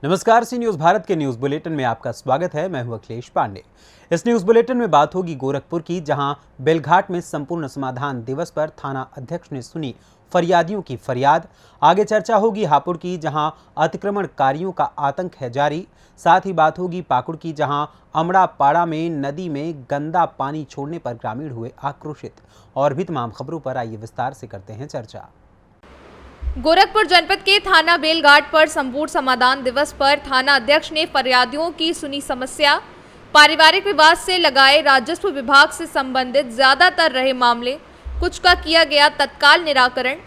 नमस्कार, सी न्यूज़ भारत के news bulletin में आपका स्वागत है। मैं हूं अखिलेश पांडे। इस न्यूज़ बुलेटिन में बात होगी गोरखपुर की, जहां बेलघाट में संपूर्ण समाधान दिवस पर थाना अध्यक्ष ने सुनी फरियादियों की फरियाद। आगे चर्चा होगी हापुड़ की, जहां अतिक्रमणकारियों का आतंक है जारी। साथ ही बात होगी पाकुड़ की, जहां अमड़ापाड़ा में नदी में गंदा पानी छोड़ने पर ग्रामीण हुए आक्रोशित। और भी तमाम खबरों पर आइए विस्तार से करते हैं चर्चा। गोरखपुर जनपद के थाना बेलघाट पर संपूर्ण समाधान दिवस पर थाना अध्यक्ष ने फरियादियों की सुनी समस्या। पारिवारिक विवाद से लगाए राजस्व विभाग से संबंधित ज्यादातर रहे मामले, कुछ का किया गया तत्काल निराकरण।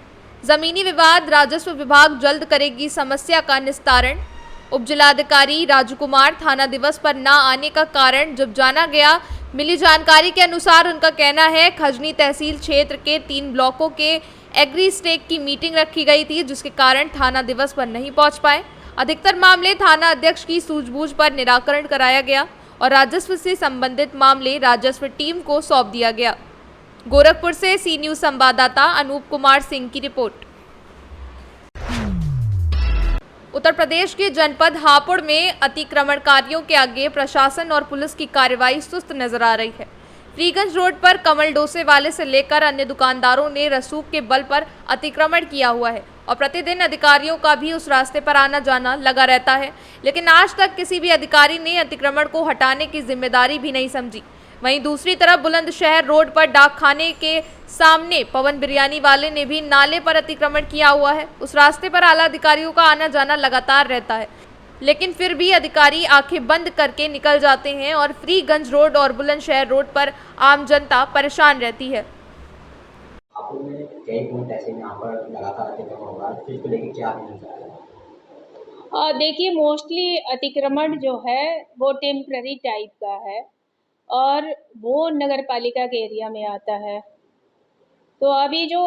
जमीनी विवाद राजस्व विभाग जल्द करेगी समस्या का निस्तारण। उपजिलाधिकारी राजकुमार थाना दिवस पर न आने का कारण जब जाना गया, मिली जानकारी के अनुसार उनका कहना है खजनी तहसील क्षेत्र के 3 ब्लॉकों के एग्री स्टेक की मीटिंग रखी गई थी, जिसके कारण थाना दिवस पर नहीं पहुंच पाए। अधिकतर मामले थाना अध्यक्ष की सूझबूझ पर निराकरण कराया गया और राजस्व से संबंधित मामले राजस्व टीम को सौंप दिया गया। गोरखपुर से सी न्यूज़ संवाददाता अनूप कुमार सिंह की रिपोर्ट। उत्तर प्रदेश के जनपद हापुड़ में अतिक्रमणकारियों के आगे प्रशासन और पुलिस की कार्रवाई सुस्त नजर आ रही है। फ्रीगंज रोड पर कमल डोसे वाले से लेकर अन्य दुकानदारों ने रसूख के बल पर अतिक्रमण किया हुआ है और प्रतिदिन अधिकारियों का भी उस रास्ते पर आना जाना लगा रहता है, लेकिन आज तक किसी भी अधिकारी ने अतिक्रमण को हटाने की जिम्मेदारी भी नहीं समझी। वहीं दूसरी तरफ बुलंदशहर रोड पर डाकखाने के सामने पवन बिरयानी वाले ने भी नाले पर अतिक्रमण किया हुआ है। उस रास्ते पर आला अधिकारियों का आना जाना लगातार रहता है, लेकिन फिर भी अधिकारी आंखें बंद करके निकल जाते हैं और फ्रीगंज रोड और बुलंदशहर रोड पर आम जनता परेशान रहती है। हापुड़ में कई पॉइंट ऐसे यहाँ पर लगातार अतिक्रमण हो रहा है, तो इसको लेकर क्या कहना चाह रहे हैं? देखिए, मोस्टली अतिक्रमण जो है वो टेम्पररी टाइप का है और वो नगर पालिका के एरिया में आता है। तो अभी जो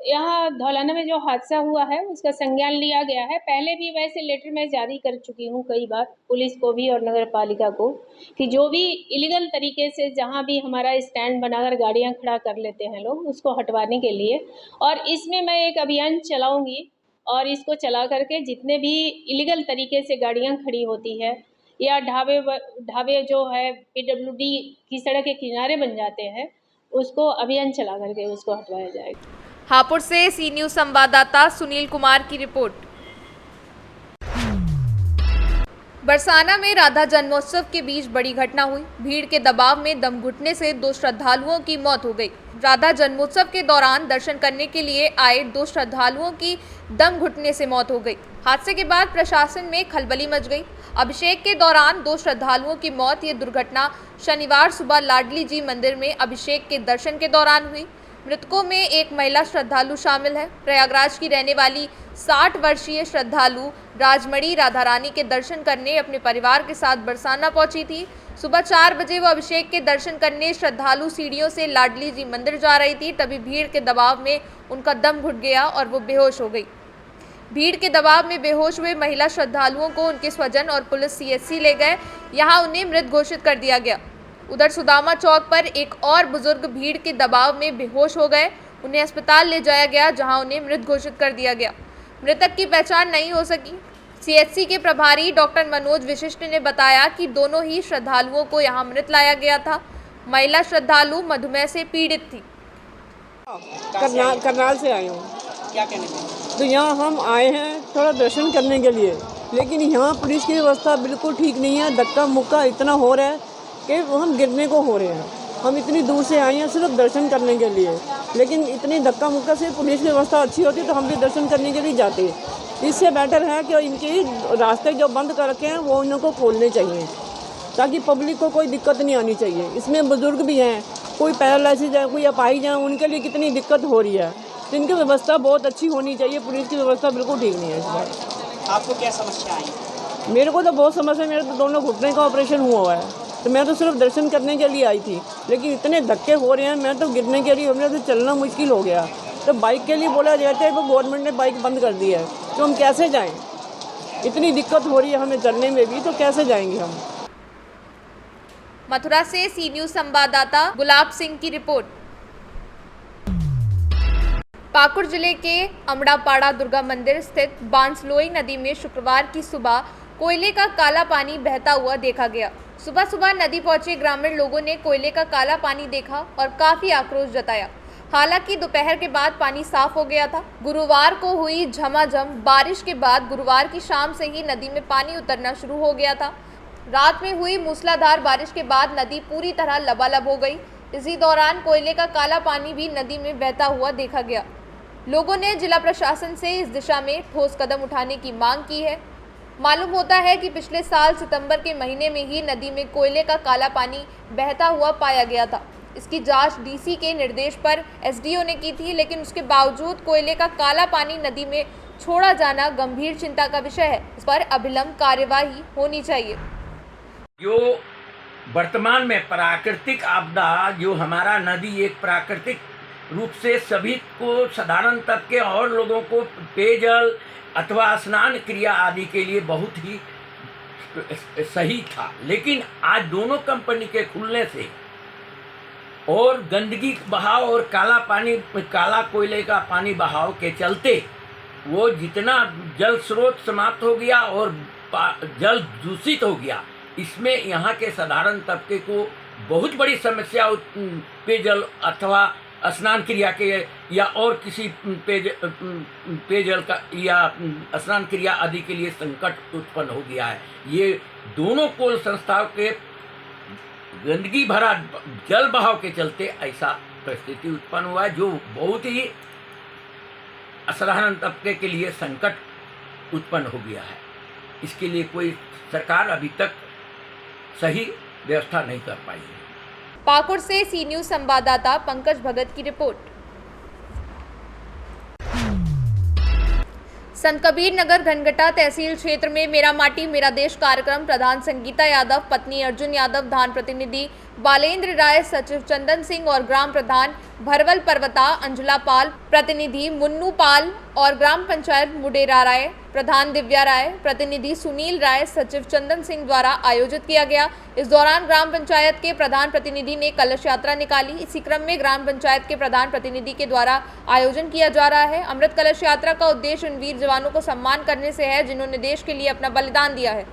यहाँ धौलाना में जो हादसा हुआ है उसका संज्ञान लिया गया है। पहले भी वैसे लेटर मैं जारी कर चुकी हूँ कई बार पुलिस को भी और नगर पालिका को, कि जो भी इलीगल तरीके से जहाँ भी हमारा स्टैंड बनाकर गाड़ियाँ खड़ा कर लेते हैं लोग, उसको हटवाने के लिए। और इसमें मैं एक अभियान चलाऊँगी और इसको चला करके जितने भी इलीगल तरीके से गाड़ियाँ खड़ी होती है या ढाबे जो है PWD की सड़क के किनारे बन जाते हैं, उसको अभियान चला करके उसको हटवाया जाएगा। हापुड़ से सी न्यूज़ संवाददाता सुनील कुमार की रिपोर्ट। बरसाना में राधा जन्मोत्सव के बीच बड़ी घटना हुई। भीड़ के दबाव में दम घुटने से 2 श्रद्धालुओं की मौत हो गई। राधा जन्मोत्सव के दौरान दर्शन करने के लिए आए 2 श्रद्धालुओं की दम घुटने से मौत हो गई। हादसे के बाद प्रशासन में खलबली मच गई। अभिषेक के दौरान 2 श्रद्धालुओं की मौत। ये दुर्घटना शनिवार सुबह लाडली जी मंदिर में अभिषेक के दर्शन के दौरान हुई। मृतकों में एक महिला श्रद्धालु शामिल है। प्रयागराज की रहने वाली 60 वर्षीय श्रद्धालु राजमणि राधा रानी के दर्शन करने अपने परिवार के साथ बरसाना पहुंची थी। सुबह 4 बजे वो अभिषेक के दर्शन करने श्रद्धालु सीढ़ियों से लाडली जी मंदिर जा रही थी, तभी भीड़ के दबाव में उनका दम घुट गया और वो बेहोश हो गई। भीड़ के दबाव में बेहोश हुए महिला श्रद्धालुओं को उनके स्वजन और पुलिस CHC ले गए। यहाँ उन्हें मृत घोषित कर दिया गया। उधर सुदामा चौक पर एक और बुजुर्ग भीड़ के दबाव में बेहोश हो गए। उन्हें अस्पताल ले जाया गया, जहां उन्हें मृत घोषित कर दिया गया। मृतक की पहचान नहीं हो सकी। CHC के प्रभारी डॉक्टर मनोज विशिष्ट ने बताया कि दोनों ही श्रद्धालुओं को यहां मृत लाया गया था। महिला श्रद्धालु मधुमेह से पीड़ित थी। करनाल से आई हूँ। क्या कहने में? तो यहाँ हम आए हैं थोड़ा दर्शन करने के लिए, लेकिन यहाँ पुलिस की व्यवस्था बिल्कुल ठीक नहीं है। धक्का मुक्का इतना हो रहा है कि हम गिरने को हो रहे हैं। हम इतनी दूर से आए हैं सिर्फ दर्शन करने के लिए, लेकिन इतनी धक्का मुक्का से पुलिस की व्यवस्था अच्छी होती तो हम भी दर्शन करने के लिए जाते। इससे बेटर है कि इनके रास्ते जो बंद कर रखे हैं वो इनको खोलने चाहिए, ताकि पब्लिक को कोई दिक्कत नहीं आनी चाहिए। इसमें बुजुर्ग भी हैं, कोई पैरालिसिस है, कोई अपाहिज है, उनके लिए कितनी दिक्कत हो रही है। तो इनकी व्यवस्था बहुत अच्छी होनी चाहिए। पुलिस की व्यवस्था बिल्कुल ठीक नहीं है इस बार। आपको क्या समस्या आई? मेरे को तो बहुत समस्या, मेरे तो दोनों घुटने का ऑपरेशन हुआ है, तो मैं तो सिर्फ दर्शन करने के लिए आई थी, लेकिन इतने धक्के हो रहे हैं, मैं तो गिरने के लिए, हमने तो चलना मुश्किल हो गया। तो बाइक के लिए बोला जाता है तो गवर्नमेंट ने बाइक बंद कर दी है, तो हम कैसे जाएं? इतनी दिक्कत हो रही है हमें चलने में भी, तो कैसे जाएंगे हम? मथुरा से सी न्यूज़ संवाददाता गुलाब सिंह की रिपोर्ट। पाकुड़ जिले के अमड़ापाड़ा दुर्गा मंदिर स्थित बांसलोई नदी में शुक्रवार की सुबह कोयले का काला पानी बहता हुआ देखा गया। सुबह सुबह नदी पहुंचे ग्रामीण लोगों ने कोयले का काला पानी देखा और काफी आक्रोश जताया। हालांकि दोपहर के बाद पानी साफ हो गया था। गुरुवार को हुई झमाझम बारिश के बाद गुरुवार की शाम से ही नदी में पानी उतरना शुरू हो गया था। रात में हुई मूसलाधार बारिश के बाद नदी पूरी तरह लबालब हो गई। इसी दौरान कोयले का काला पानी भी नदी में बहता हुआ देखा गया। लोगों ने जिला प्रशासन से इस दिशा में ठोस कदम उठाने की मांग की है। मालूम होता है कि पिछले साल सितंबर के महीने में ही नदी में कोयले का काला पानी बहता हुआ पाया गया था। इसकी जांच डीसी के निर्देश पर एसडीओ ने की थी, लेकिन उसके बावजूद कोयले का काला पानी नदी में छोड़ा जाना गंभीर चिंता का विषय है। इस पर अभिलंब कार्यवाही होनी चाहिए। जो वर्तमान में प्राकृतिक आपदा, जो हमारा नदी एक प्राकृतिक रूप से सभी को, साधारण तबके और लोगों को पेयजल अथवा स्नान क्रिया आदि के लिए बहुत ही सही था, लेकिन आज दोनों कंपनी के खुलने से और गंदगी बहाव और काला कोयले का पानी बहाव के चलते वो जितना जल स्रोत समाप्त हो गया और जल दूषित हो गया, इसमें यहाँ के साधारण तबके को बहुत बड़ी समस्या पेयजल अथवा स्नान क्रिया के या और किसी पेयजल का या स्नान क्रिया आदि के लिए संकट उत्पन्न हो गया है। ये दोनों कोल संस्थाओं के गंदगी भरा जल बहाव के चलते ऐसा परिस्थिति उत्पन्न हुआ है, जो बहुत ही असाधारण तबके के लिए संकट उत्पन्न हो गया है। इसके लिए कोई सरकार अभी तक सही व्यवस्था नहीं कर पाई है। पाकुड़ से सी न्यूज संवाददाता पंकज भगत की रिपोर्ट। संत कबीर नगर घनघटा तहसील क्षेत्र में मेरा माटी मेरा देश कार्यक्रम प्रधान संगीता यादव, पत्नी अर्जुन यादव, धान प्रतिनिधि बालेंद्र राय, सचिव चंदन सिंह और ग्राम प्रधान भरवल पर्वता, अंजुला पाल, प्रतिनिधि मुन्नू पाल और ग्राम पंचायत मुडेरा राय, प्रधान दिव्या राय, प्रतिनिधि सुनील राय, सचिव चंदन सिंह द्वारा आयोजित किया गया। इस दौरान ग्राम पंचायत के प्रधान प्रतिनिधि ने कलश यात्रा निकाली। इसी क्रम में ग्राम पंचायत के प्रधान प्रतिनिधि के द्वारा आयोजन किया जा रहा है। अमृत कलश यात्रा का उद्देश्य उन वीर जवानों को सम्मान करने से है जिन्होंने देश के लिए अपना बलिदान दिया है।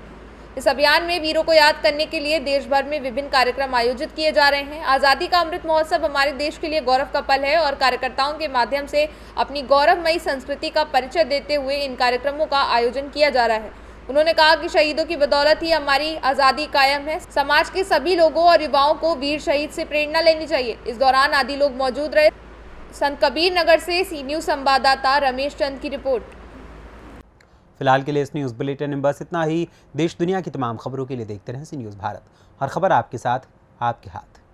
इस अभियान में वीरों को याद करने के लिए देश भर में विभिन्न कार्यक्रम आयोजित किए जा रहे हैं। आज़ादी का अमृत महोत्सव हमारे देश के लिए गौरव का पल है और कार्यकर्ताओं के माध्यम से अपनी गौरवमयी संस्कृति का परिचय देते हुए इन कार्यक्रमों का आयोजन किया जा रहा है। उन्होंने कहा कि शहीदों की बदौलत ही हमारी आज़ादी कायम है। समाज के सभी लोगों और युवाओं को वीर शहीद से प्रेरणा लेनी चाहिए। इस दौरान आदि लोग मौजूद रहे। संत कबीर नगर से सी न्यूज संवाददाता रमेश चंद की रिपोर्ट। फिलहाल के लिए इस न्यूज़ बुलेटिन में बस इतना ही। देश दुनिया की तमाम खबरों के लिए देखते रहें सी न्यूज़ भारत। हर खबर आपके साथ, आपके हाथ।